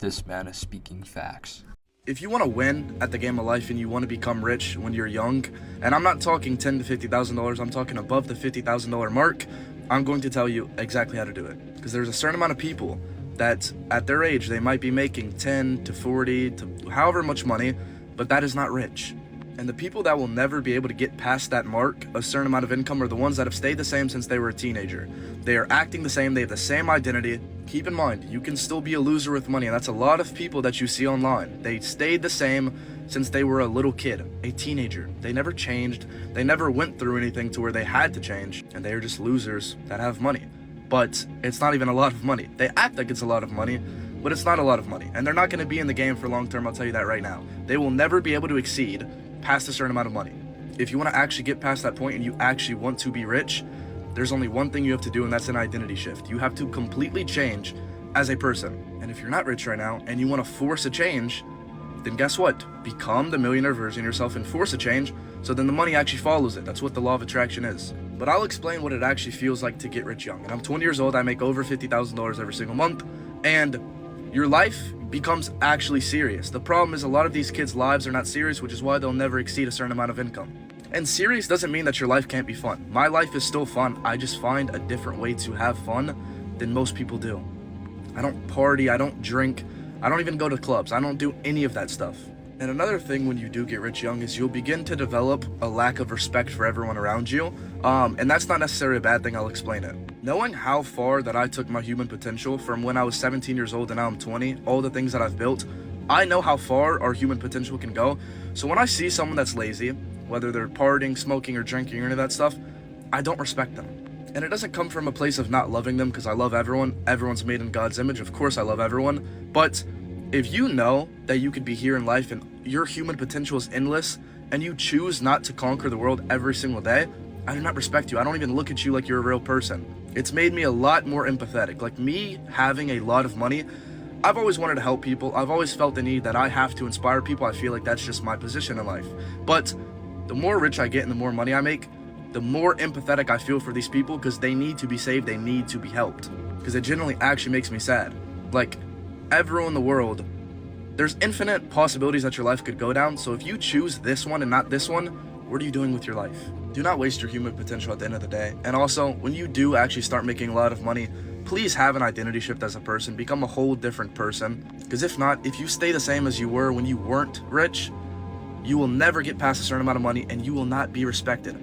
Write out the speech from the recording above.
This man is speaking facts. If you want to win at the game of life and you want to become rich when you're young, and I'm not talking $10,000 to $50,000, I'm talking above the $50,000 mark, I'm going to tell you exactly how to do it. Because there's a certain amount of people that at their age, they might be making 10 to 40 to however much money, but that is not rich. And the people that will never be able to get past that mark, a certain amount of income, are the ones that have stayed the same since they were a teenager. They are acting the same, they have the same identity. Keep in mind, you can still be a loser with money, and that's a lot of people that you see online. They stayed the same since they were a little kid, a teenager. They never changed, they never went through anything to where they had to change, and they are just losers that have money. But it's not even a lot of money. They act like it's a lot of money, but it's not a lot of money. And they're not going to be in the game for long term, I'll tell you that right now. They will never be able to exceed past a certain amount of money. If you want to actually get past that point and you actually want to be rich, there's only one thing you have to do, and that's an identity shift. You have to completely change as a person. And if you're not rich right now and you want to force a change, then guess what? Become the millionaire version of yourself and force a change, so then the money actually follows it. That's what the law of attraction is. But I'll explain what it actually feels like to get rich young. And I'm 20 years old, I make over $50,000 every single month, and your life becomes actually serious. The problem is a lot of these kids' lives are not serious, which is why they'll never exceed a certain amount of income. And serious doesn't mean that your life can't be fun. My life is still fun. I just find a different way to have fun than most people do. I don't party, I don't drink, I don't even go to clubs. I don't do any of that stuff. And another thing when you do get rich young is you'll begin to develop a lack of respect for everyone around you. And that's not necessarily a bad thing, I'll explain it. Knowing how far that I took my human potential from when I was 17 years old and now I'm 20, all the things that I've built, I know how far our human potential can go. So when I see someone that's lazy, whether they're partying, smoking, or drinking or any of that stuff, I don't respect them. And it doesn't come from a place of not loving them, because I love everyone. Everyone's made in God's image. Of course I love everyone. But if you know that you could be here in life and your human potential is endless and you choose not to conquer the world every single day, I do not respect you. I don't even look at you like you're a real person. It's made me a lot more empathetic. Like me having a lot of money, I've always wanted to help people. I've always felt the need that I have to inspire people. I feel like that's just my position in life. But the more rich I get and the more money I make, the more empathetic I feel for these people, because they need to be saved, they need to be helped. Because it genuinely actually makes me sad. Like, everyone in the world, there's infinite possibilities that your life could go down, so if you choose this one and not this one, what are you doing with your life? Do not waste your human potential at the end of the day. And also, when you do actually start making a lot of money, please have an identity shift as a person, become a whole different person. Because if not, if you stay the same as you were when you weren't rich, you will never get past a certain amount of money and you will not be respected.